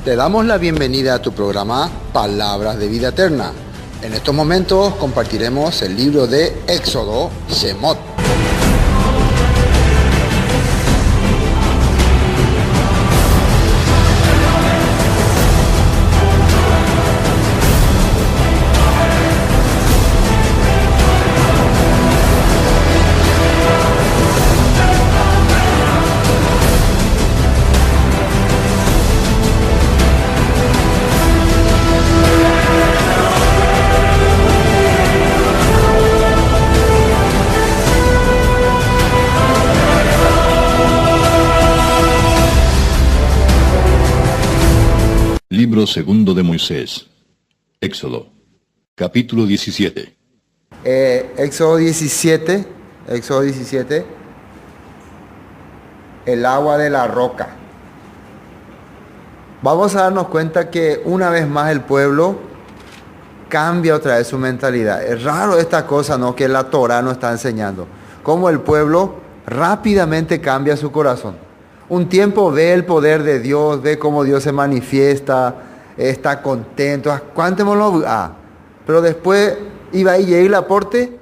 Te damos la bienvenida a tu programa Palabras de Vida Eterna. En estos momentos compartiremos el libro de Éxodo, Shemot. Libro segundo de Moisés. Éxodo. Capítulo 17. Éxodo 17. El agua de la roca. Vamos a darnos cuenta que una vez más el pueblo cambia otra vez su mentalidad. Es raro esta cosa, ¿no?, que la Torah nos está enseñando. Cómo el pueblo rápidamente cambia su corazón. Un tiempo ve el poder de Dios, ve cómo Dios se manifiesta, está contento. Pero después iba a ir el aporte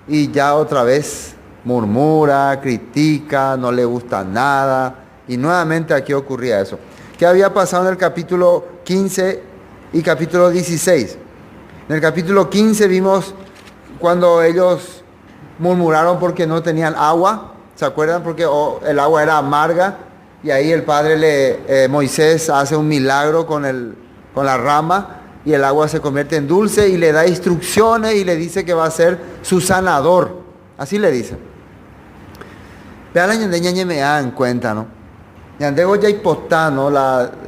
y ya otra vez murmura, critica, no le gusta nada. Y nuevamente aquí ocurría eso. ¿Qué había pasado en el capítulo 15 y capítulo 16? En el capítulo 15 vimos cuando ellos murmuraron porque no tenían agua. ¿Se acuerdan? Porque el agua era amarga. Y ahí el padre Moisés hace un milagro con la rama y el agua se convierte en dulce y le da instrucciones y le dice que va a ser su sanador. Así le dice. Vean, me dan cuenta, ¿no?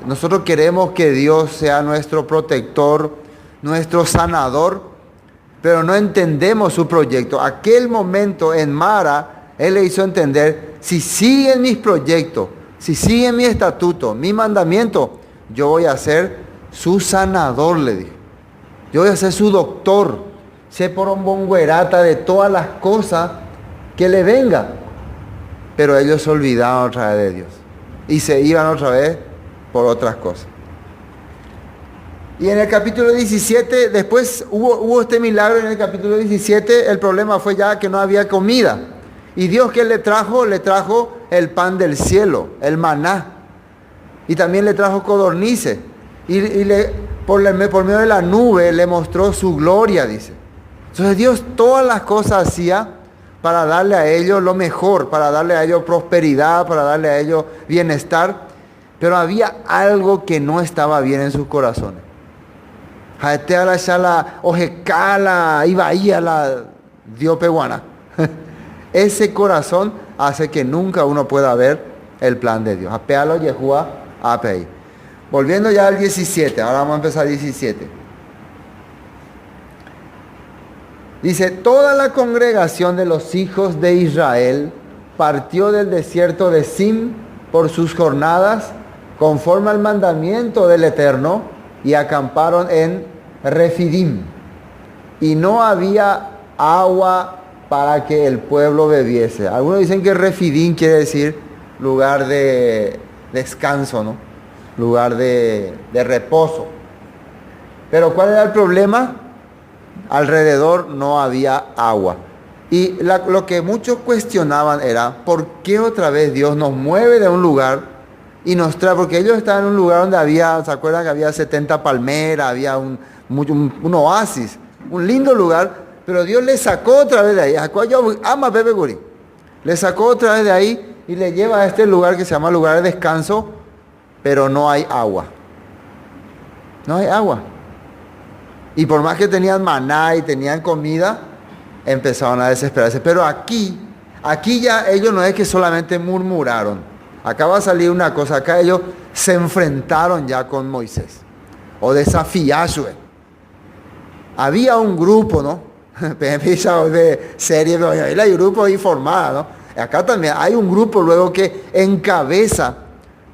Nosotros queremos que Dios sea nuestro protector, nuestro sanador, pero no entendemos su proyecto. Aquel momento en Mara, Él le hizo entender, si siguen mis proyectos, si siguen mi estatuto, mi mandamiento, yo voy a ser su sanador, le dije. Yo voy a ser su doctor. Sé por un bonguerata de todas las cosas que le vengan. Pero ellos se olvidaron otra vez de Dios. Y se iban otra vez por otras cosas. Y en el capítulo 17, después hubo este milagro en el capítulo 17, el problema fue ya que no había comida. Y Dios, ¿qué le trajo? Le trajo el pan del cielo, el maná. Y también le trajo codornices. Y por medio de la nube le mostró su gloria, dice. Entonces Dios todas las cosas hacía para darle a ellos lo mejor, para darle a ellos prosperidad, para darle a ellos bienestar. Pero había algo que no estaba bien en sus corazones. Ese corazón hace que nunca uno pueda ver el plan de Dios. Apealo Yehúa Apei. Volviendo ya al 17, ahora vamos a empezar 17. Dice, toda la congregación de los hijos de Israel partió del desierto de Sim por sus jornadas, conforme al mandamiento del Eterno, y acamparon en Refidim. Y no había agua para que el pueblo bebiese. Algunos dicen que Refidim quiere decir lugar de descanso, ¿no? Lugar de reposo. Pero ¿cuál era el problema? Alrededor no había agua. Y lo que muchos cuestionaban era, ¿por qué otra vez Dios nos mueve de un lugar y nos trae? Porque ellos estaban en un lugar donde había, ¿se acuerdan que había 70 palmeras, había un oasis, un lindo lugar? Pero Dios le sacó otra vez de ahí. Le sacó otra vez de ahí y le lleva a este lugar que se llama lugar de descanso, pero no hay agua. No hay agua. Y por más que tenían maná y tenían comida, empezaron a desesperarse. Pero aquí ya ellos no es que solamente murmuraron. Acá va a salir una cosa. Acá ellos se enfrentaron ya con Moisés. O desafiaron. Había un grupo, ¿no? De serie, hay un grupo informado, ¿no? Acá también hay un grupo luego que encabeza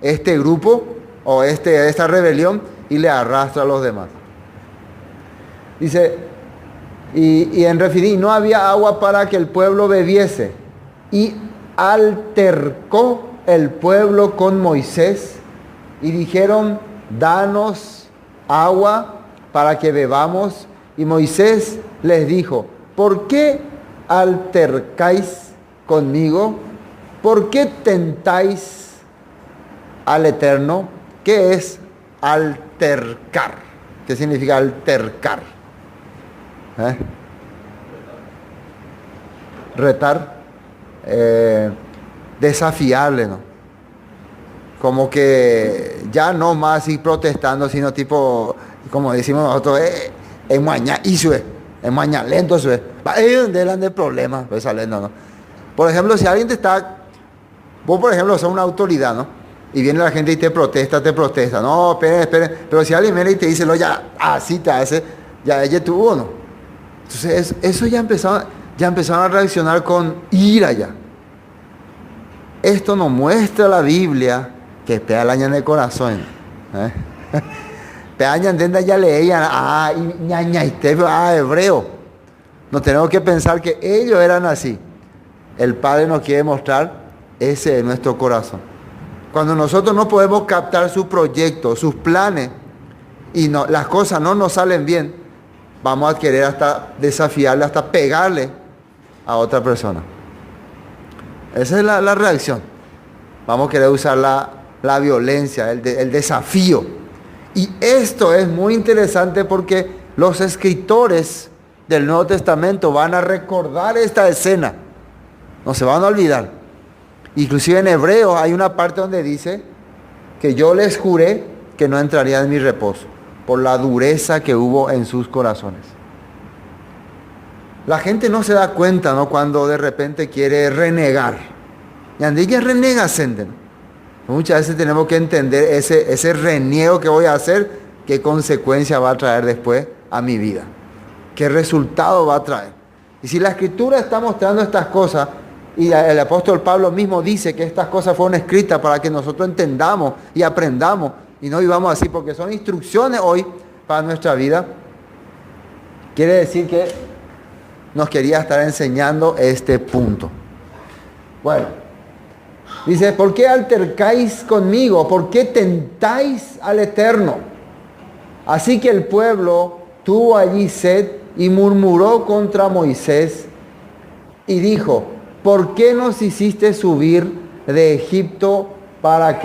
este grupo o esta rebelión y le arrastra a los demás. Dice, y en Refidim no había agua para que el pueblo bebiese. Y altercó el pueblo con Moisés y dijeron, danos agua para que bebamos. Y Moisés les dijo, ¿por qué altercáis conmigo? ¿Por qué tentáis al Eterno? ¿Qué es altercar? ¿Qué significa altercar? Retar, desafiarle, ¿no? Como que ya no más ir protestando, sino tipo, como decimos nosotros, es mañana, es mañana lento, eso es. Delante de problemas, pues saliendo, ¿no? Por ejemplo, si alguien te está, vos por ejemplo sos una autoridad, ¿no? Y viene la gente y te protesta, no, esperen, pero si alguien viene y te dice, no, ya, así te hace, ya ella tuvo, ¿no? Entonces, eso ya empezaron a reaccionar con ira ya. Esto nos muestra la Biblia que pealañan el corazón. Peañan dentro ya leían, hebreo. No tenemos que pensar que ellos eran así. El Padre nos quiere mostrar ese es nuestro corazón. Cuando nosotros no podemos captar su proyecto, sus planes, y no, las cosas no nos salen bien, vamos a querer hasta desafiarle, hasta pegarle a otra persona. Esa es la reacción. Vamos a querer usar la violencia, el desafío. Y esto es muy interesante porque los escritores del Nuevo Testamento van a recordar esta escena. No se van a olvidar. Inclusive en Hebreos hay una parte donde dice que yo les juré que no entrarían en mi reposo por la dureza que hubo en sus corazones. La gente no se da cuenta, ¿no? Cuando de repente quiere renegar. Y andilla renega, senten. Muchas veces tenemos que entender ese reniego que voy a hacer, qué consecuencia va a traer después a mi vida. Qué resultado va a traer. Y si la Escritura está mostrando estas cosas, y el apóstol Pablo mismo dice que estas cosas fueron escritas para que nosotros entendamos y aprendamos y no vivamos así, porque son instrucciones hoy para nuestra vida, quiere decir que nos quería estar enseñando este punto. Bueno, dice, ¿por qué altercáis conmigo? ¿Por qué tentáis al Eterno? Así que el pueblo tuvo allí sed y murmuró contra Moisés y dijo, ¿por qué nos hiciste subir de Egipto para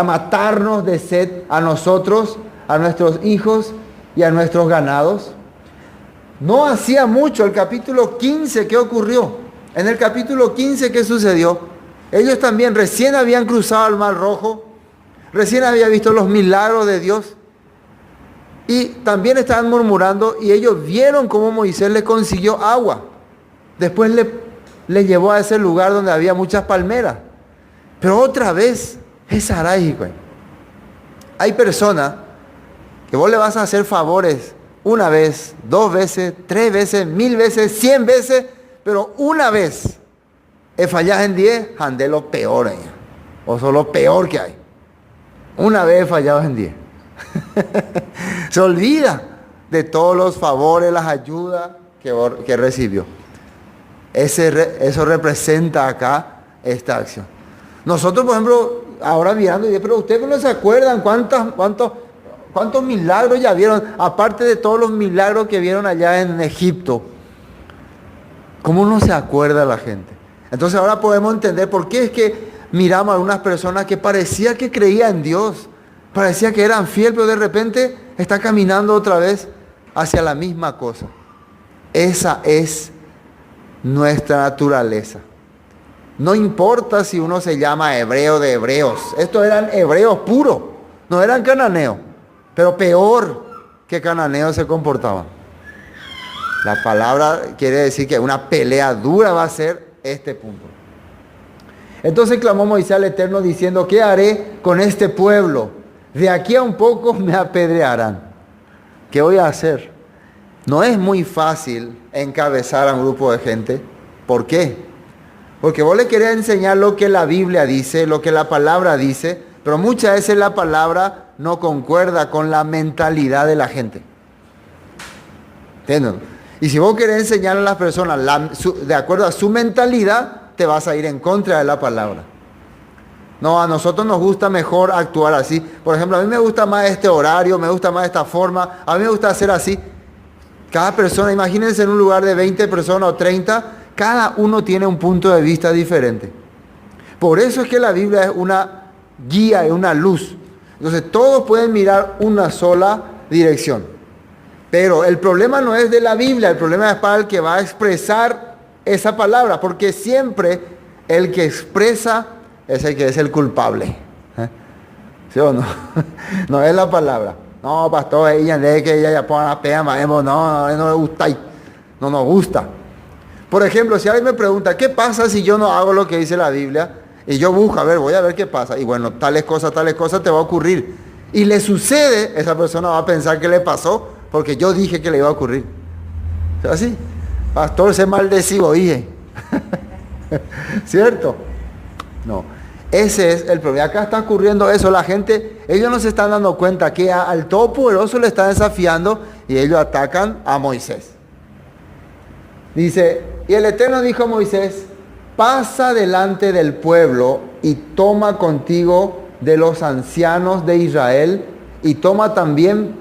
matarnos de sed a nosotros, a nuestros hijos y a nuestros ganados? No hacía mucho, el capítulo 15, ¿qué ocurrió? En el capítulo 15, ¿qué sucedió? Ellos también recién habían cruzado el Mar Rojo, recién habían visto los milagros de Dios, y también estaban murmurando, y ellos vieron cómo Moisés les consiguió agua. Después les llevó a ese lugar donde había muchas palmeras. Pero otra vez, es arágico. Hay personas que vos le vas a hacer favores una vez, 2 veces, 3 veces, 1000 veces, 100 veces, pero una vez fallas en 10, andé lo peor, o son lo peor que hay. Una vez fallado en 10. Se olvida de todos los favores, las ayudas que recibió. Eso representa acá esta acción. Nosotros, por ejemplo, ahora mirando, pero ustedes no se acuerdan cuántos milagros ya vieron, aparte de todos los milagros que vieron allá en Egipto. ¿Cómo no se acuerda la gente? Entonces ahora podemos entender por qué es que miramos a algunas personas que parecía que creían en Dios, parecía que eran fieles, pero de repente está caminando otra vez hacia la misma cosa. Esa es nuestra naturaleza. No importa si uno se llama hebreo de hebreos. Estos eran hebreos puros, no eran cananeos, pero peor que cananeos se comportaban. La palabra quiere decir que una pelea dura va a ser este punto. Entonces clamó Moisés al Eterno diciendo, ¿qué haré con este pueblo? De aquí a un poco me apedrearán. ¿Qué voy a hacer? No es muy fácil encabezar a un grupo de gente. ¿Por qué? Porque vos le querés enseñar lo que la Biblia dice, lo que la palabra dice, pero muchas veces la palabra no concuerda con la mentalidad de la gente. ¿Entienden? Y si vos querés enseñar a las personas de acuerdo a su mentalidad, te vas a ir en contra de la palabra. No, a nosotros nos gusta mejor actuar así. Por ejemplo, a mí me gusta más este horario, me gusta más esta forma, a mí me gusta hacer así. Cada persona, imagínense en un lugar de 20 personas o 30, cada uno tiene un punto de vista diferente. Por eso es que la Biblia es una guía, es una luz. Entonces todos pueden mirar una sola dirección. Pero el problema no es de la Biblia, el problema es para el que va a expresar esa palabra, porque siempre el que expresa es el que es el culpable. ¿Sí o no? No es la palabra. No, pastor, ella de que ella ya pone la pega, no le gusta. No nos gusta. Por ejemplo, si alguien me pregunta, ¿qué pasa si yo no hago lo que dice la Biblia? Y yo busco, a ver, voy a ver qué pasa. Y bueno, tales cosas te va a ocurrir. Y le sucede, esa persona va a pensar que le pasó, porque yo dije que le iba a ocurrir. ¿Es así? Pastor, se maldecido, dije. ¿Cierto? No. Ese es el problema. Acá está ocurriendo eso. La gente, ellos no se están dando cuenta que al Todopoderoso le están desafiando y ellos atacan a Moisés. Dice, y el Eterno dijo a Moisés, pasa delante del pueblo y toma contigo de los ancianos de Israel y toma también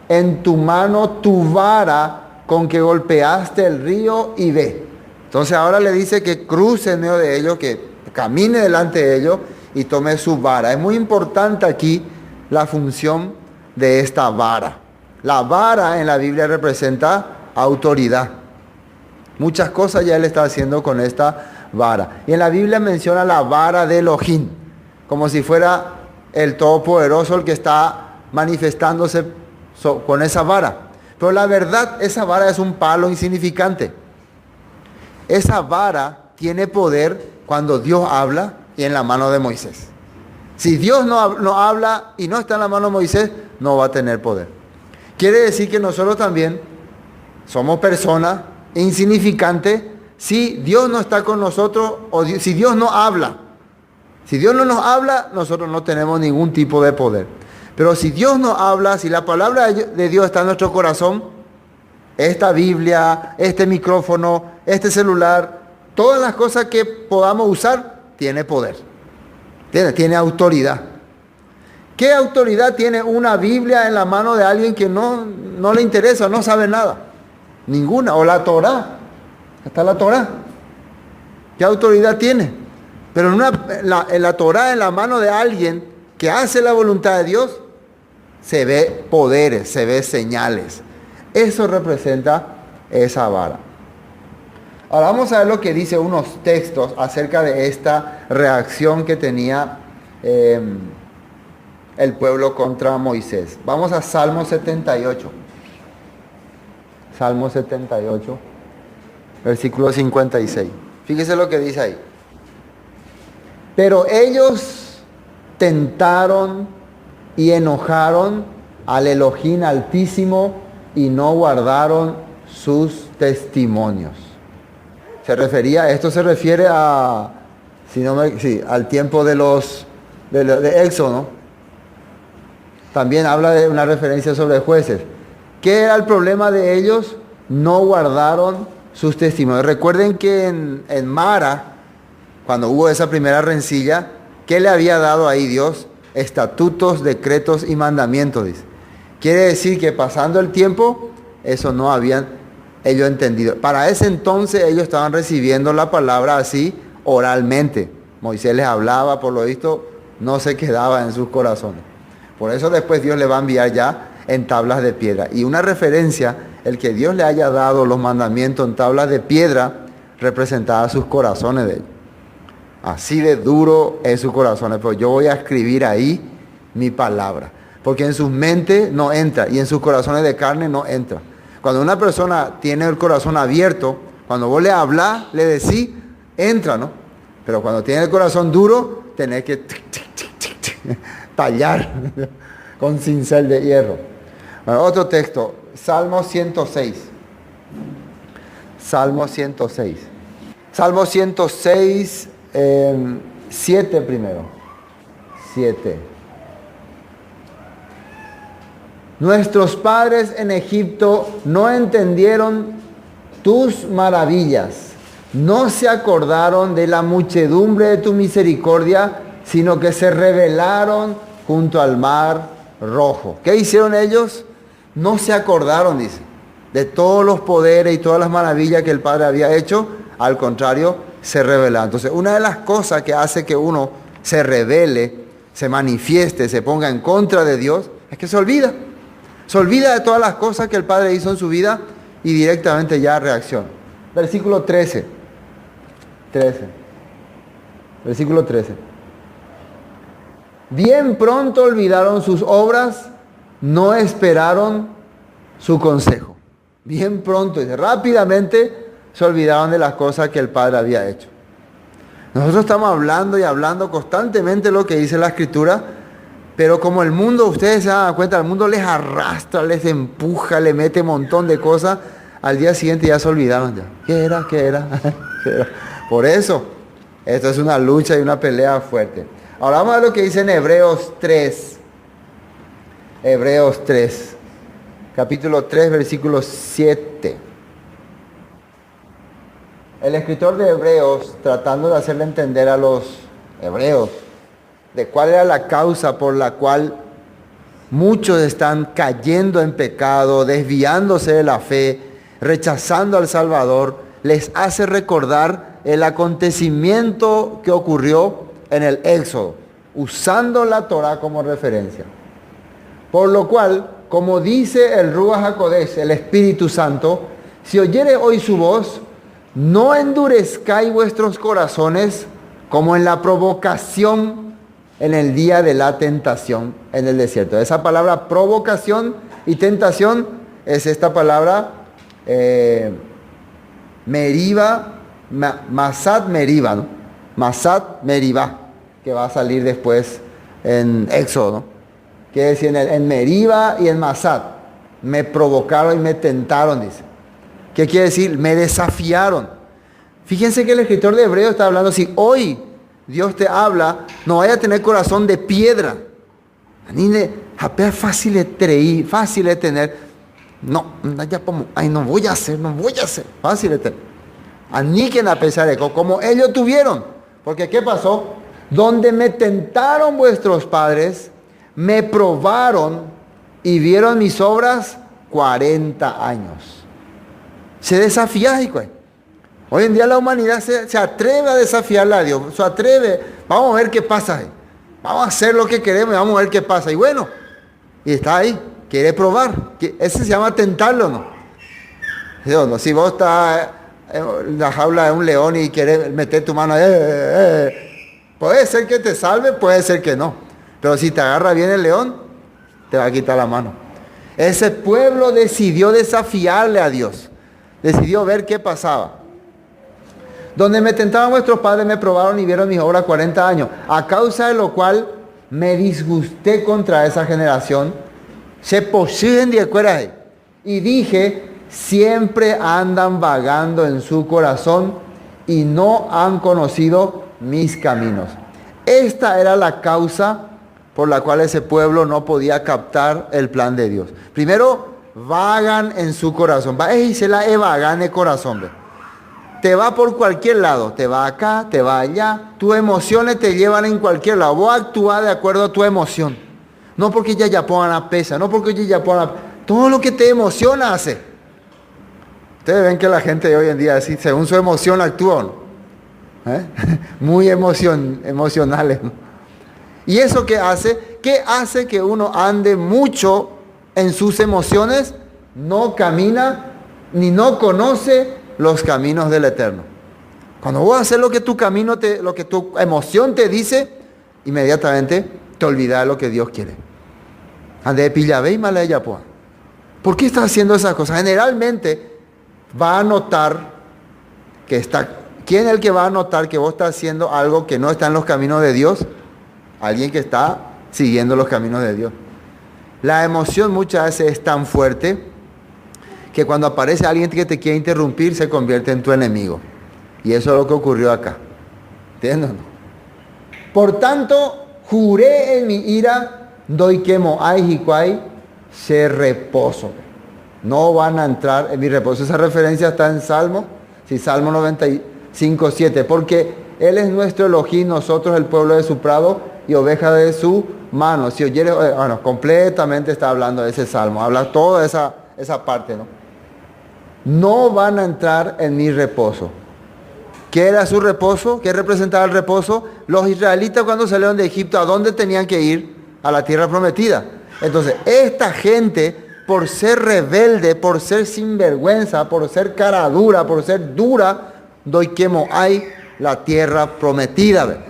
en tu mano tu vara con que golpeaste el río y ve. Entonces ahora le dice que cruce en medio de ellos, que camine delante de ellos y tome su vara. Es muy importante aquí la función de esta vara. La vara en la Biblia representa autoridad. Muchas cosas ya él está haciendo con esta vara. Y en la Biblia menciona la vara de Elohim, como si fuera el Todopoderoso el que está manifestándose con esa vara. Pero la verdad, esa vara es un palo insignificante. Esa vara tiene poder cuando Dios habla y en la mano de Moisés. Si Dios no habla y no está en la mano de Moisés, no va a tener poder. Quiere decir que nosotros también somos personas insignificantes si Dios no está con nosotros o si Dios no habla. Si Dios no nos habla, nosotros no tenemos ningún tipo de poder. Pero si Dios no habla, si la palabra de Dios está en nuestro corazón, esta Biblia, este micrófono, este celular, todas las cosas que podamos usar, tiene poder. Tiene autoridad. ¿Qué autoridad tiene una Biblia en la mano de alguien que no le interesa, no sabe nada? Ninguna. O la Torá. Está la Torá. ¿Qué autoridad tiene? Pero en la Torá, en la mano de alguien que hace la voluntad de Dios, se ve poderes, se ve señales. Eso representa esa vara. Ahora vamos a ver lo que dice unos textos acerca de esta reacción que tenía el pueblo contra Moisés. Vamos a Salmo 78. Salmo 78, versículo 56. Fíjese lo que dice ahí. Pero ellos tentaron y enojaron al Elohim Altísimo y no guardaron sus testimonios. Esto se refiere a, al tiempo de Éxodo, ¿no? También habla de una referencia sobre jueces. ¿Qué era el problema de ellos? No guardaron sus testimonios. Recuerden que en Mara, cuando hubo esa primera rencilla, ¿qué le había dado ahí Dios? Estatutos, decretos y mandamientos, dice. Quiere decir que pasando el tiempo, eso no habían ellos entendido. Para ese entonces ellos estaban recibiendo la palabra así oralmente. Moisés les hablaba, por lo visto, no se quedaba en sus corazones. Por eso después Dios le va a enviar ya en tablas de piedra. Y una referencia, el que Dios le haya dado los mandamientos en tablas de piedra, representaba sus corazones de ellos. Así de duro es sus corazones. Pero yo voy a escribir ahí mi palabra. Porque en sus mentes no entra y en sus corazones de carne no entra. Cuando una persona tiene el corazón abierto, cuando vos le hablas, le decís, entra, ¿no? Pero cuando tiene el corazón duro, tenés que tallar con cincel de hierro. Bueno, otro texto, Salmo 106. Salmo 106. Salmo 106, 7 primero. 7. Nuestros padres en Egipto no entendieron tus maravillas, no se acordaron de la muchedumbre de tu misericordia, sino que se rebelaron junto al mar rojo. ¿Qué hicieron ellos? No se acordaron, dice, de todos los poderes y todas las maravillas que el Padre había hecho. Al contrario, se rebelaron. Entonces, una de las cosas que hace que uno se rebele, se manifieste, se ponga en contra de Dios, es que se olvida. Se olvida de todas las cosas que el Padre hizo en su vida y directamente ya reacciona. Versículo 13. Versículo 13. Bien pronto olvidaron sus obras, no esperaron su consejo. Bien pronto, dice, rápidamente se olvidaron de las cosas que el Padre había hecho. Nosotros estamos hablando y hablando constantemente lo que dice la Escritura, pero como el mundo, ustedes se dan cuenta, el mundo les arrastra, les empuja, le mete un montón de cosas, al día siguiente ya se olvidaron ya. ¿Qué era? ¿Qué era? Por eso, esto es una lucha y una pelea fuerte. Ahora vamos a ver lo que dice en Hebreos 3. Hebreos 3, capítulo 3, versículo 7. El escritor de Hebreos, tratando de hacerle entender a los hebreos de cuál era la causa por la cual muchos están cayendo en pecado, desviándose de la fe, rechazando al Salvador, les hace recordar el acontecimiento que ocurrió en el Éxodo, usando la Torá como referencia. Por lo cual, como dice el Ruach HaKodesh, el Espíritu Santo, si oyere hoy su voz, no endurezcáis vuestros corazones como en la provocación en el día de la tentación en el desierto. Esa palabra provocación y tentación es esta palabra Meriba, Masat Meriba, ¿no? Masat Meriba, que va a salir después en Éxodo, ¿no? Quiere decir en Meriba y en Masat. Me provocaron y me tentaron, dice. ¿Qué quiere decir? Me desafiaron. Fíjense que el escritor de Hebreos está hablando, si hoy Dios te habla, no vaya a tener corazón de piedra. Ni de fácil de tener. No, ya como, ay, no voy a hacer. Fácil de tener. Aniquen a pesar de como ellos tuvieron. Porque ¿qué pasó? Donde me tentaron vuestros padres, me probaron y vieron mis obras 40 años. Se desafía, hijo. Hoy en día la humanidad se atreve a desafiarle a Dios. Se atreve. Vamos a ver qué pasa. Vamos a hacer lo que queremos y vamos a ver qué pasa. Y bueno, y está ahí. Quiere probar. Ese se llama tentarlo, ¿no? Si vos estás en la jaula de un león y quieres meter tu mano, puede ser que te salve, puede ser que no. Pero si te agarra bien el león, te va a quitar la mano. Ese pueblo decidió desafiarle a Dios. Decidió ver qué pasaba. Donde me tentaban vuestros padres, me probaron y vieron mis obras 40 años. A causa de lo cual me disgusté contra esa generación. Se poseen de acuerdo. Y dije, siempre andan vagando en su corazón y no han conocido mis caminos. Esta era la causa por la cual ese pueblo no podía captar el plan de Dios. Primero, vagan en su corazón. Se la vagan el corazón. ¿Ve? Te va por cualquier lado. Te va acá, te va allá. Tus emociones te llevan en cualquier lado. Vos actúas de acuerdo a tu emoción. No porque ya pongan a pesa. No porque ya pongan a... Todo lo que te emociona hace. Ustedes ven que la gente de hoy en día, así, según su emoción actúan. Muy emocionales. ¿No? ¿Y eso qué hace? ¿Qué hace que uno ande mucho en sus emociones? No camina ni no conoce los caminos del Eterno. Cuando vos haces lo que tu camino, lo que tu emoción te dice, inmediatamente te olvidas de lo que Dios quiere. Ande pillave y mala ella pues. ¿Por qué estás haciendo esas cosas? Generalmente va a notar que está. ¿Quién es el que va a notar que vos estás haciendo algo que no está en los caminos de Dios? Alguien que está siguiendo los caminos de Dios. La emoción muchas veces es tan fuerte que cuando aparece alguien que te quiere interrumpir se convierte en tu enemigo. Y eso es lo que ocurrió acá. ¿Entiendes? Por tanto, juré en mi ira, doy quemo ay y cuay, se reposo. No van a entrar en mi reposo. Esa referencia está en Salmo, sí, Salmo 95:7. Porque Él es nuestro Elohim, nosotros el pueblo de su prado. y ovejas de su mano. Si oyeres, bueno, completamente está hablando de ese salmo, habla toda esa parte, ¿no? No van a entrar en mi reposo. ¿Qué era su reposo? ¿Qué representaba el reposo? Los israelitas cuando salieron de Egipto, ¿a dónde tenían que ir? A la tierra prometida. Entonces, esta gente, por ser rebelde, por ser sinvergüenza, por ser cara dura, por ser dura, doy quemo hay la tierra prometida.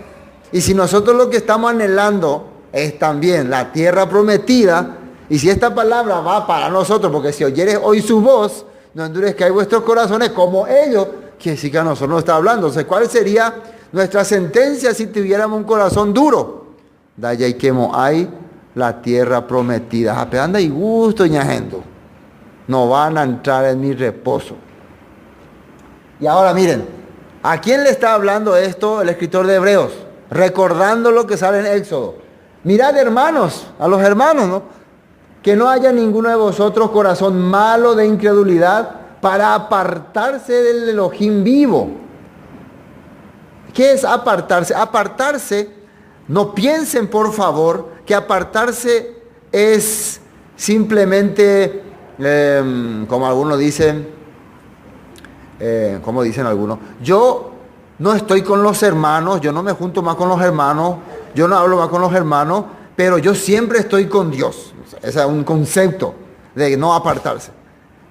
Y si nosotros lo que estamos anhelando es también la tierra prometida, y si esta palabra va para nosotros, porque si oyeres hoy su voz, no endurezcáis vuestros corazones como ellos, que sí que a nosotros nos está hablando. Entonces, ¿cuál sería nuestra sentencia si tuviéramos un corazón duro? Daya y quemo hay la tierra prometida. Anda y gusto, ñajendo. No van a entrar en mi reposo. Y ahora miren, ¿a quién le está hablando esto el escritor de Hebreos? Recordando lo que sale en Éxodo. Mirad, hermanos, a los hermanos, ¿no? Que no haya ninguno de vosotros corazón malo de incredulidad para apartarse del Elohim vivo. ¿Qué es apartarse? Apartarse, no piensen por favor que apartarse es simplemente, como algunos dicen, como dicen algunos, yo no estoy con los hermanos, yo no me junto más con los hermanos, yo no hablo más con los hermanos, pero yo siempre estoy con Dios. Ese es un concepto de no apartarse.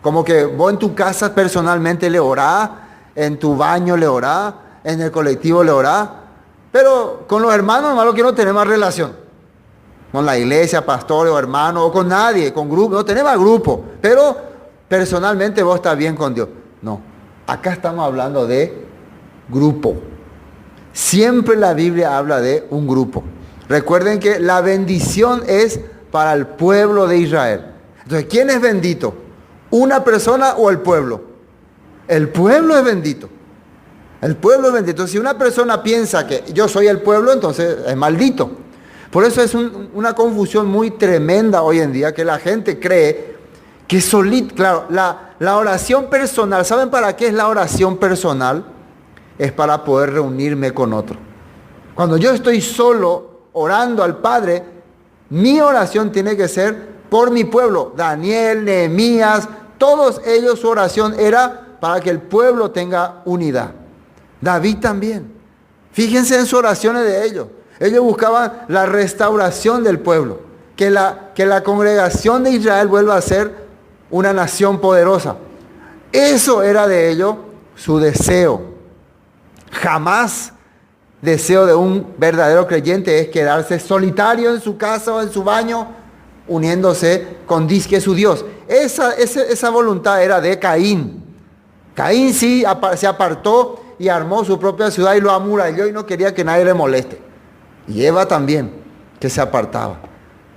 Como que vos en tu casa personalmente le orás, en tu baño le orás, en el colectivo le orás, pero con los hermanos malo que no tenemos relación. Con la iglesia, pastor o hermano, o con nadie, con grupo, no tenemos grupo, pero personalmente vos estás bien con Dios. No, acá estamos hablando de grupo. Siempre la Biblia habla de un grupo. Recuerden que la bendición es para el pueblo de Israel. Entonces, ¿quién es bendito? ¿Una persona o el pueblo? El pueblo es bendito. El pueblo es bendito. Si una persona piensa que yo soy el pueblo, entonces es maldito. Por eso es una confusión muy tremenda hoy en día, que la gente cree que solito, claro, la oración personal, ¿saben para qué es la oración personal? Es para poder reunirme con otro. Cuando yo estoy solo orando al Padre, mi oración tiene que ser por mi pueblo. Daniel, Nehemías, todos ellos su oración era para que el pueblo tenga unidad. David también. Fíjense en sus oraciones de ellos. Ellos buscaban la restauración del pueblo. Que la congregación de Israel vuelva a ser una nación poderosa. Eso era de ellos su deseo. Jamás deseo de un verdadero creyente es quedarse solitario en su casa o en su baño, uniéndose con disque su Dios. Esa voluntad era de Caín. Caín sí se apartó y armó su propia ciudad y lo amuralló y no quería que nadie le moleste. Y Eva también, que se apartaba.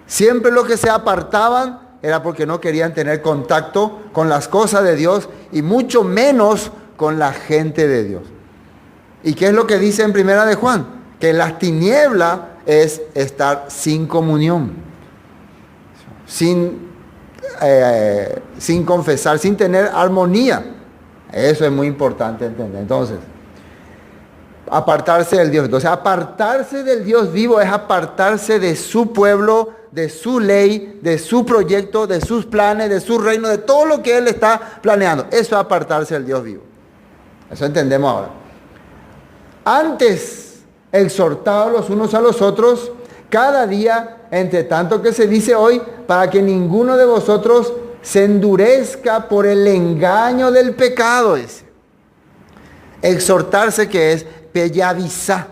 Siempre los que se apartaban era porque no querían tener contacto con las cosas de Dios y mucho menos con la gente de Dios. ¿Y qué es lo que dice en Primera de Juan? Que las tinieblas es estar sin comunión, sin confesar, sin tener armonía. Eso es muy importante entender. Entonces, apartarse del Dios. Entonces, apartarse del Dios vivo es apartarse de su pueblo, de su ley, de su proyecto, de sus planes, de su reino, de todo lo que Él está planeando. Eso es apartarse del Dios vivo. Eso entendemos ahora. Antes, exhortados los unos a los otros, cada día, entre tanto que se dice hoy, para que ninguno de vosotros se endurezca por el engaño del pecado. Dice. Exhortarse, que es pellavisa.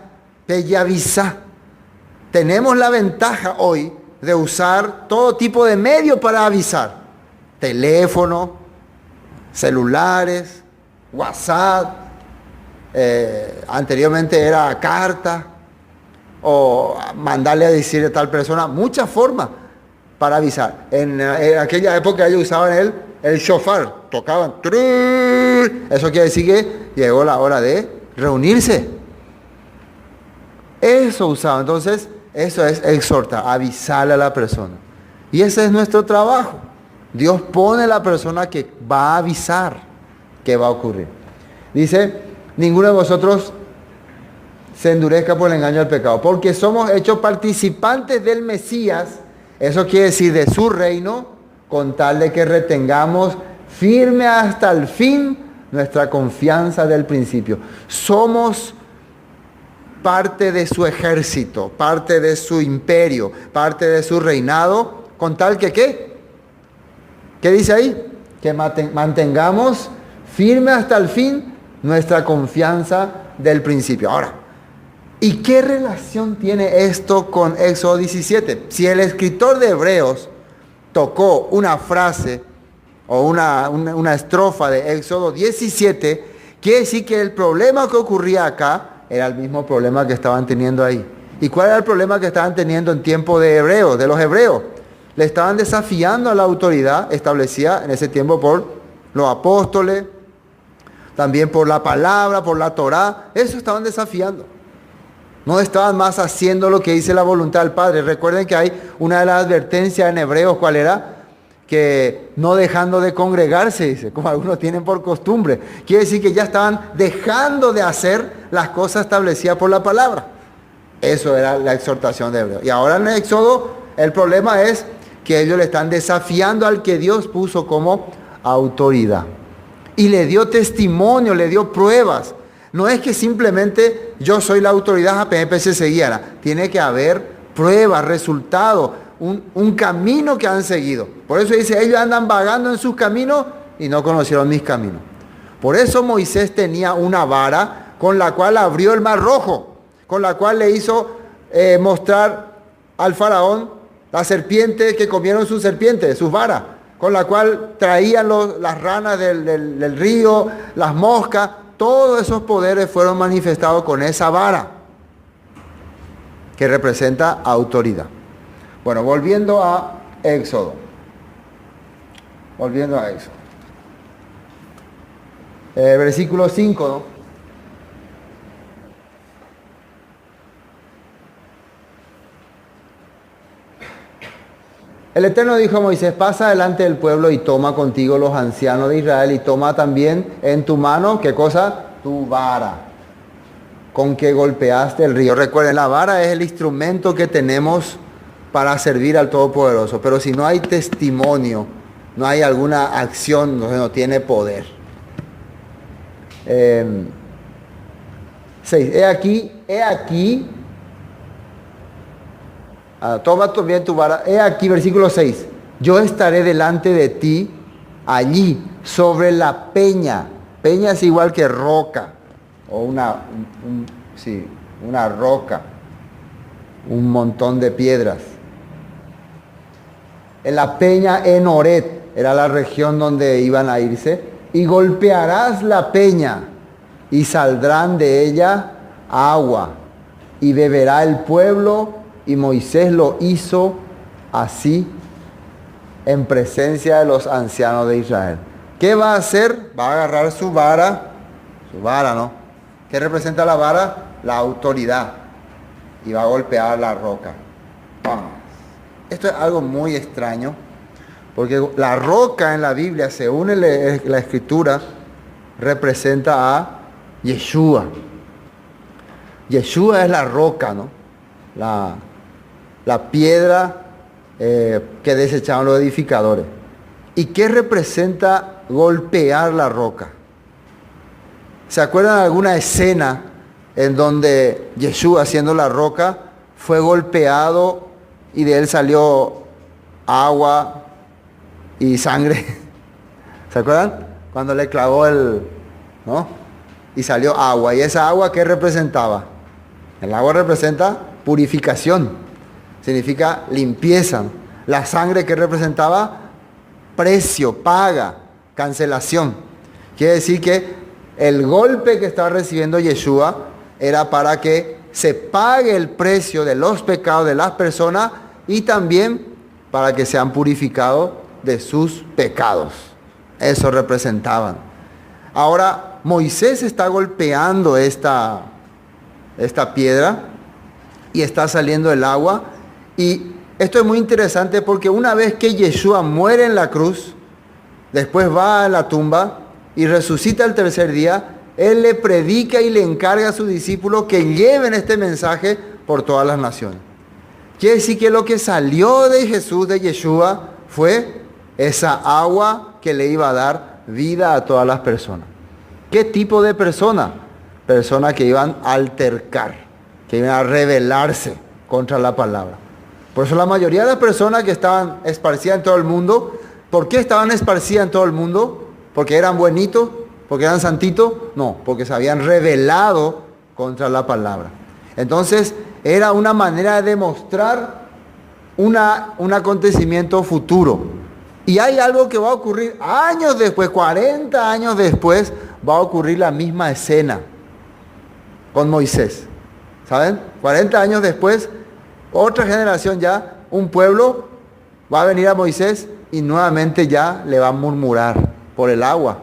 Tenemos la ventaja hoy de usar todo tipo de medios para avisar. Teléfono, celulares, WhatsApp. Anteriormente era carta o mandarle a decir a tal persona, muchas formas para avisar. En aquella época ellos usaban el shofar, tocaban, eso quiere decir que llegó la hora de reunirse. Eso usaban. Entonces eso es exhortar, avisarle a la persona, y ese es nuestro trabajo. Dios pone a la persona que va a avisar qué va a ocurrir. Dice, ninguno de vosotros se endurezca por el engaño del pecado. Porque somos hechos participantes del Mesías, eso quiere decir de su reino, con tal de que retengamos firme hasta el fin nuestra confianza del principio. Somos parte de su ejército, parte de su imperio, parte de su reinado, con tal que ¿qué? ¿Qué dice ahí? Que mantengamos firme hasta el fin nuestra confianza del principio. Ahora, ¿y qué relación tiene esto con Éxodo 17? Si el escritor de Hebreos tocó una frase o una estrofa de Éxodo 17, quiere decir que el problema que ocurría acá era el mismo problema que estaban teniendo ahí. ¿Y cuál era el problema que estaban teniendo en tiempo de Hebreos, de los hebreos? Le estaban desafiando a la autoridad establecida en ese tiempo por los apóstoles, también por la palabra, por la Torá. Eso estaban desafiando. No estaban más haciendo lo que dice la voluntad del Padre. Recuerden que hay una de las advertencias en Hebreos, ¿cuál era? Que no dejando de congregarse, dice, como algunos tienen por costumbre. Quiere decir que ya estaban dejando de hacer las cosas establecidas por la palabra. Eso era la exhortación de Hebreos. Y ahora en el Éxodo el problema es que ellos le están desafiando al que Dios puso como autoridad. Y le dio testimonio, le dio pruebas. No es que simplemente yo soy la autoridad, a PNP se siguiera. Tiene que haber pruebas, resultados, un camino que han seguido. Por eso dice, ellos andan vagando en sus caminos y no conocieron mis caminos. Por eso Moisés tenía una vara con la cual abrió el mar rojo, con la cual le hizo mostrar al faraón la serpiente que comieron sus serpientes, sus varas, con la cual traían las ranas del río, las moscas. Todos esos poderes fueron manifestados con esa vara que representa autoridad. Bueno, volviendo a Éxodo. Versículo 5, ¿no? El Eterno dijo a Moisés, pasa delante del pueblo y toma contigo los ancianos de Israel y toma también en tu mano, ¿qué cosa? Tu vara, con que golpeaste el río. Recuerden, la vara es el instrumento que tenemos para servir al Todopoderoso, pero si no hay testimonio, no hay alguna acción, no tiene poder. 6. He aquí, toma también tu vara. He aquí, versículo 6. Yo estaré delante de ti allí, sobre la peña. Peña es igual que roca, o una roca, un montón de piedras. En la peña en Oret, era la región donde iban a irse, y golpearás la peña, y saldrán de ella agua, y beberá el pueblo. Y Moisés lo hizo así en presencia de los ancianos de Israel. ¿Qué va a hacer? Va a agarrar su vara, ¿no? ¿Qué representa la vara? La autoridad. Y va a golpear la roca. Esto es algo muy extraño, porque la roca en la Biblia, según la Escritura, representa a Yeshua. Yeshua es la roca, ¿no? La piedra que desecharon los edificadores. ¿Y qué representa golpear la roca? ¿Se acuerdan de alguna escena en donde Yeshua, siendo la roca, fue golpeado y de él salió agua y sangre? ¿Se acuerdan? Cuando le clavó ¿no? Y salió agua. ¿Y esa agua qué representaba? El agua representa purificación. Significa limpieza. La sangre que representaba precio, paga, cancelación. Quiere decir que el golpe que estaba recibiendo Yeshua era para que se pague el precio de los pecados de las personas y también para que sean purificados de sus pecados. Eso representaban. Ahora Moisés está golpeando esta piedra y está saliendo el agua. Y esto es muy interesante porque una vez que Yeshua muere en la cruz, después va a la tumba y resucita el tercer día, Él le predica y le encarga a sus discípulos que lleven este mensaje por todas las naciones. Quiere decir que lo que salió de Jesús, de Yeshua, fue esa agua que le iba a dar vida a todas las personas. ¿Qué tipo de personas? Personas que iban a altercar, que iban a rebelarse contra la palabra. Por eso la mayoría de las personas que estaban esparcidas en todo el mundo, ¿por qué estaban esparcidas en todo el mundo? ¿Porque eran buenitos? ¿Porque eran santitos? No, porque se habían rebelado contra la palabra. Entonces, era una manera de demostrar un acontecimiento futuro. Y hay algo que va a ocurrir años después, 40 años después, va a ocurrir la misma escena con Moisés. ¿Saben? 40 años después, otra generación ya, un pueblo va a venir a Moisés y nuevamente ya le va a murmurar por el agua.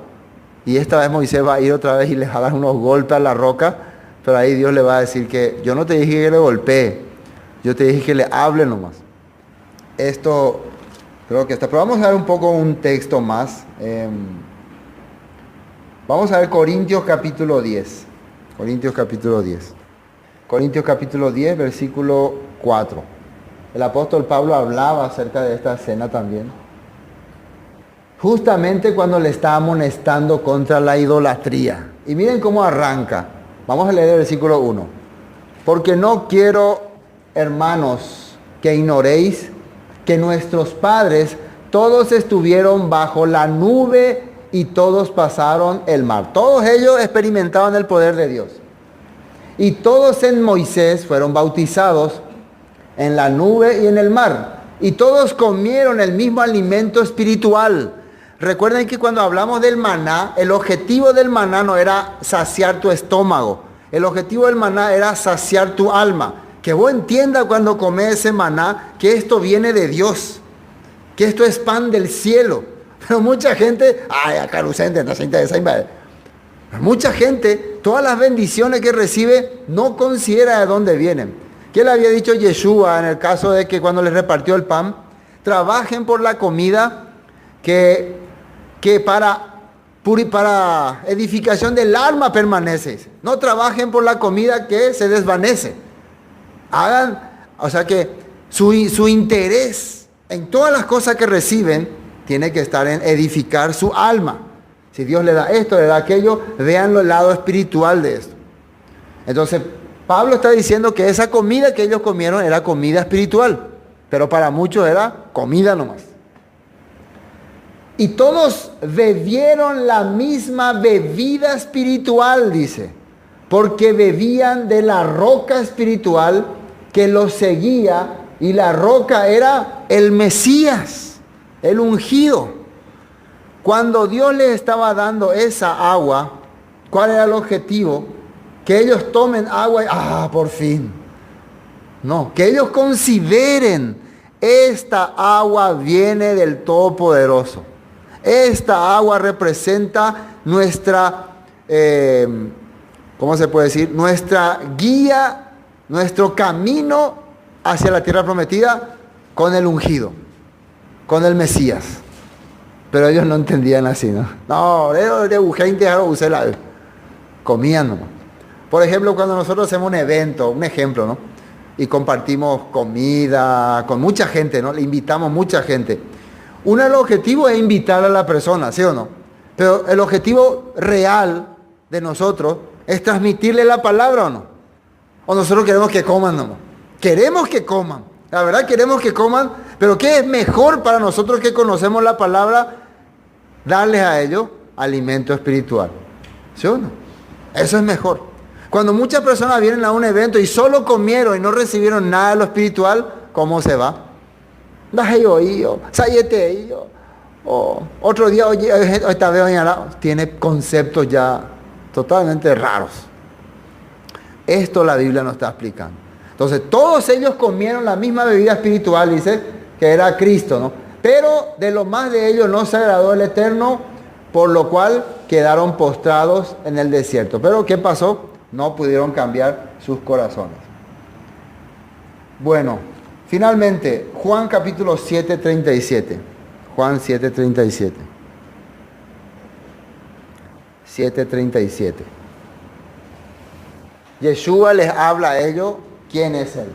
Y esta vez Moisés va a ir otra vez y le va a dar unos golpes a la roca, pero ahí Dios le va a decir que yo no te dije que le golpee, yo te dije que le hable nomás. Esto creo que está, pero vamos a ver un poco un texto más. Vamos a ver Corintios capítulo 10. Corintios capítulo 10. Corintios capítulo 10, versículo 4. El apóstol Pablo hablaba acerca de esta escena también. Justamente cuando le está amonestando contra la idolatría. Y miren cómo arranca. Vamos a leer el versículo 1. Porque no quiero, hermanos, que ignoréis que nuestros padres todos estuvieron bajo la nube y todos pasaron el mar. Todos ellos experimentaban el poder de Dios. Y todos en Moisés fueron bautizados en la nube y en el mar. Y todos comieron el mismo alimento espiritual. Recuerden que cuando hablamos del maná, el objetivo del maná no era saciar tu estómago. El objetivo del maná era saciar tu alma. Que vos entiendas cuando comes ese maná que esto viene de Dios. Que esto es pan del cielo. Pero mucha gente, acá lucente, no se interesa. Mucha gente, todas las bendiciones que recibe, no considera de dónde vienen. ¿Qué le había dicho Yeshua en el caso de que cuando les repartió el pan? Trabajen por la comida que para edificación del alma permanece. No trabajen por la comida que se desvanece. O sea que su interés en todas las cosas que reciben tiene que estar en edificar su alma. Si Dios le da esto, le da aquello, vean el lado espiritual de esto. Entonces, Pablo está diciendo que esa comida que ellos comieron era comida espiritual, pero para muchos era comida nomás. Y todos bebieron la misma bebida espiritual, dice, porque bebían de la roca espiritual que los seguía, y la roca era el Mesías, el ungido. Cuando Dios les estaba dando esa agua, ¿cuál era el objetivo? Que ellos tomen agua y por fin. No, que ellos consideren, esta agua viene del Todopoderoso. Esta agua representa nuestra, ¿cómo se puede decir? Nuestra guía, nuestro camino hacia la tierra prometida con el ungido, con el Mesías. Pero ellos no entendían así, ¿no? No, comían nomás. Por ejemplo, cuando nosotros hacemos un evento, un ejemplo, ¿no? Y compartimos comida con mucha gente, ¿no? Le invitamos mucha gente. Uno de los objetivos es invitar a la persona, ¿sí o no? Pero el objetivo real de nosotros es transmitirle la palabra, ¿o no? O nosotros queremos que coman nomás. Queremos que coman. La verdad queremos que coman, pero ¿qué es mejor para nosotros que conocemos la palabra? Darles a ellos alimento espiritual. ¿Sí o no? Eso es mejor. Cuando muchas personas vienen a un evento y solo comieron y no recibieron nada de lo espiritual, ¿cómo se va? Otro día, esta vez tiene conceptos ya totalmente raros. Esto la Biblia nos está explicando. Entonces, todos ellos comieron la misma bebida espiritual, dice, que era Cristo, ¿no? Pero de lo más de ellos no se agradó el Eterno, por lo cual quedaron postrados en el desierto. Pero, ¿qué pasó? No pudieron cambiar sus corazones. Bueno, finalmente, Juan capítulo 7, 37. Juan 7, 37. 7, 37. Yeshua les habla a ellos quién es Él.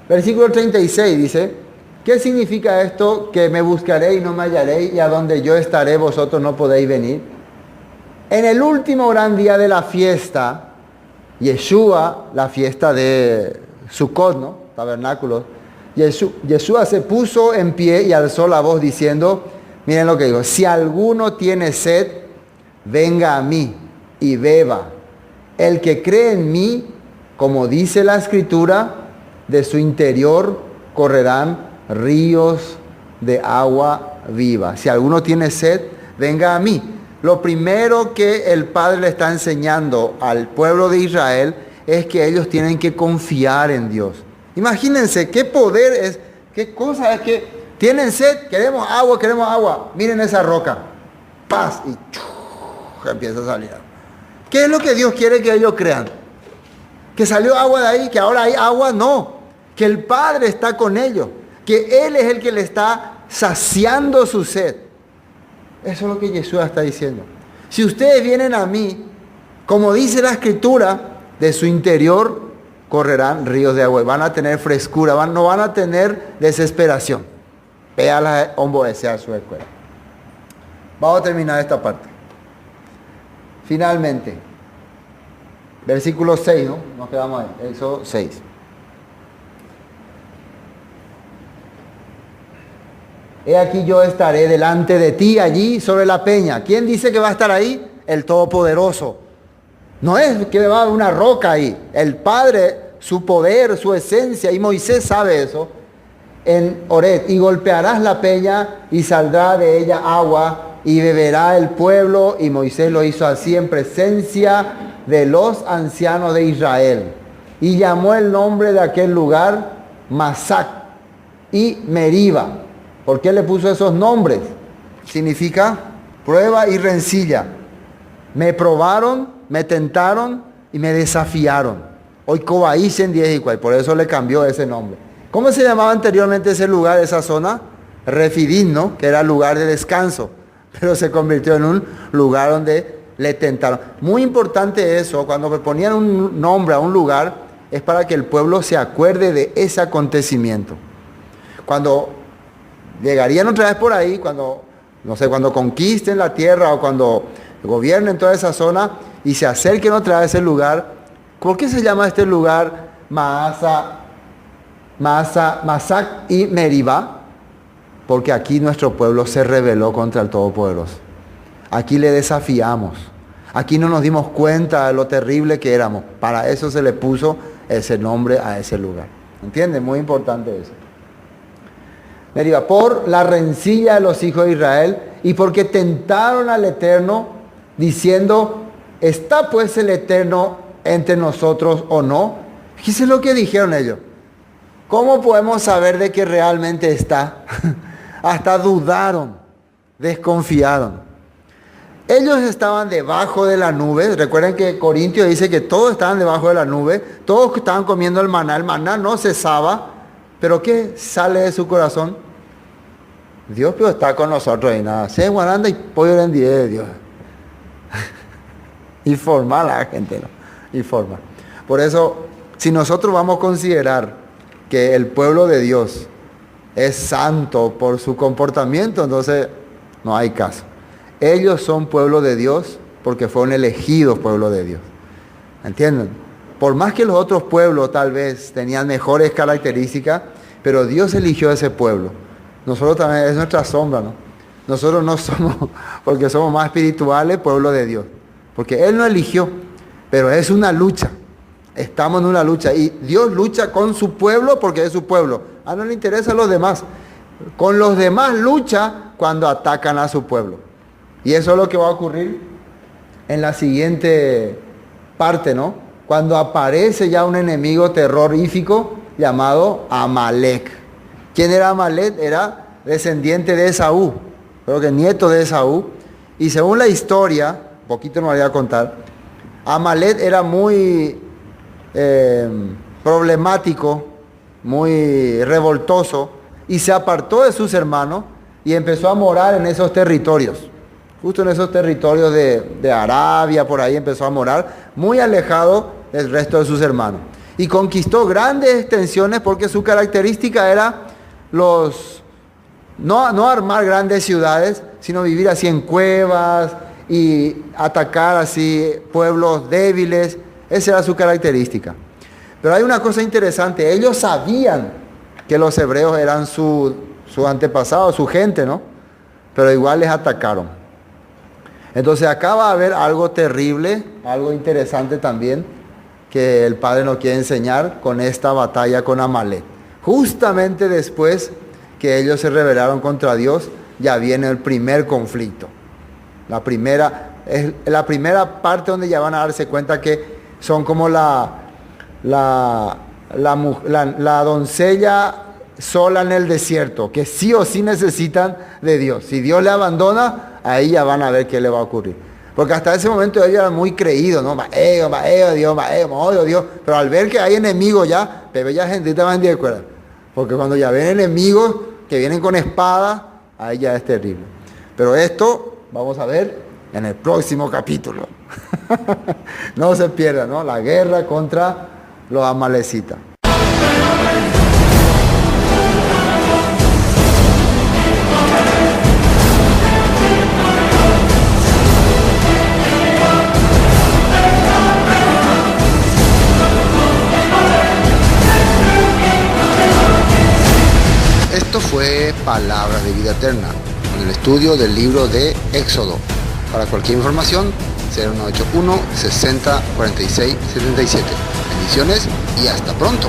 Versículo 36 dice, ¿qué significa esto? Que me buscaréis y no me hallaréis, y a donde yo estaré vosotros no podéis venir. En el último gran día de la fiesta, Yeshua, la fiesta de Sukkot, ¿no? Tabernáculos, Yeshua se puso en pie y alzó la voz diciendo, miren lo que dijo, si alguno tiene sed, venga a mí y beba. El que cree en mí, como dice la Escritura, de su interior correrán ríos de agua viva. Si alguno tiene sed, venga a mí. Lo primero que el Padre le está enseñando al pueblo de Israel es que ellos tienen que confiar en Dios. Imagínense qué poder es, qué cosa es que tienen sed, queremos agua. Miren esa roca, paz, y empieza a salir. ¿Qué es lo que Dios quiere que ellos crean? ¿Que salió agua de ahí? ¿Que ahora hay agua? No. Que el Padre está con ellos. Que Él es el que le está saciando su sed. Eso es lo que Jesús está diciendo. Si ustedes vienen a mí, como dice la Escritura, de su interior correrán ríos de agua. Van a tener frescura, no van a tener desesperación. Véala obedecer a su escuela. Vamos a terminar esta parte. Finalmente, versículo 6, ¿no? Nos quedamos ahí, Éxodo 6. He aquí yo estaré delante de ti allí sobre la peña. ¿Quién dice que va a estar ahí? El Todopoderoso. No es que va a haber una roca ahí. El Padre, su poder, su esencia, y Moisés sabe eso, en Horeb. Y golpearás la peña y saldrá de ella agua y beberá el pueblo. Y Moisés lo hizo así en presencia de los ancianos de Israel. Y llamó el nombre de aquel lugar Masac y Meriba. ¿Por qué le puso esos nombres? Significa prueba y rencilla. Me probaron, me tentaron y me desafiaron. Hoy Cobaísen 10 y cual, por eso le cambió ese nombre. ¿Cómo se llamaba anteriormente ese lugar, esa zona? Refidim, ¿no? Que era lugar de descanso. Pero se convirtió en un lugar donde le tentaron. Muy importante eso, cuando me ponían un nombre a un lugar, es para que el pueblo se acuerde de ese acontecimiento. Cuando llegarían otra vez por ahí, cuando conquisten la tierra o cuando gobiernen toda esa zona y se acerquen otra vez a ese lugar. ¿Por qué se llama este lugar Masac y Meribá? Porque aquí nuestro pueblo se rebeló contra el Todopoderoso. Aquí le desafiamos. Aquí no nos dimos cuenta de lo terrible que éramos. Para eso se le puso ese nombre a ese lugar. ¿Entienden? Muy importante eso. Meribá, por la rencilla de los hijos de Israel y porque tentaron al Eterno diciendo, ¿está pues el Eterno entre nosotros o no? Fíjense lo que dijeron ellos. ¿Cómo podemos saber de que realmente está? Hasta dudaron, desconfiaron. Ellos estaban debajo de la nube. Recuerden que Corintios dice que todos estaban debajo de la nube. Todos estaban comiendo el maná. El maná no cesaba. ¿Pero qué sale de su corazón? Dios pero está con nosotros y nada. Se guaranda y pollo en día de Dios. Informa a la gente, ¿no? Informa. Por eso, si nosotros vamos a considerar que el pueblo de Dios es santo por su comportamiento, entonces no hay caso. Ellos son pueblo de Dios porque fueron elegidos pueblo de Dios. ¿Entienden? Por más que los otros pueblos tal vez tenían mejores características, pero Dios eligió ese pueblo. Nosotros también, es nuestra sombra, ¿no? Nosotros no somos, porque somos más espirituales, pueblo de Dios. Porque Él no eligió, pero es una lucha. Estamos en una lucha y Dios lucha con su pueblo porque es su pueblo. No le interesa a los demás. Con los demás lucha cuando atacan a su pueblo. Y eso es lo que va a ocurrir en la siguiente parte, ¿no? Cuando aparece ya un enemigo terrorífico llamado Amalek. ¿Quién era Amalek? Era descendiente de Esaú, creo que nieto de Esaú. Y según la historia, poquito nos voy a contar, Amalek era muy problemático, muy revoltoso, y se apartó de sus hermanos y empezó a morar en esos territorios, justo en esos territorios de Arabia, por ahí empezó a morar, muy alejado del resto de sus hermanos. Y conquistó grandes extensiones porque su característica era no armar grandes ciudades, sino vivir así en cuevas y atacar así pueblos débiles. Esa era su característica. Pero hay una cosa interesante, ellos sabían que los hebreos eran su antepasado, su gente, ¿no? Pero igual les atacaron. Entonces acá va a haber algo terrible, algo interesante también, que el Padre nos quiere enseñar con esta batalla con Amalek. Justamente después que ellos se rebelaron contra Dios, ya viene el primer conflicto. La primera parte donde ya van a darse cuenta que son como la doncella sola en el desierto, que sí o sí necesitan de Dios. Si Dios le abandona, ahí ya van a ver qué le va a ocurrir. Porque hasta ese momento ellos eran muy creídos, ¿no? Odio Dios. Pero al ver que hay enemigos ya, pero ya gente te van a acuerdo. Porque cuando ya ven enemigos que vienen con espada, ahí ya es terrible. Pero esto vamos a ver en el próximo capítulo. No se pierda, ¿no? La guerra contra los amalecitas. Esto fue Palabras de Vida Eterna, con el estudio del libro de Éxodo. Para cualquier información, 0181 60 46 77. Bendiciones y hasta pronto.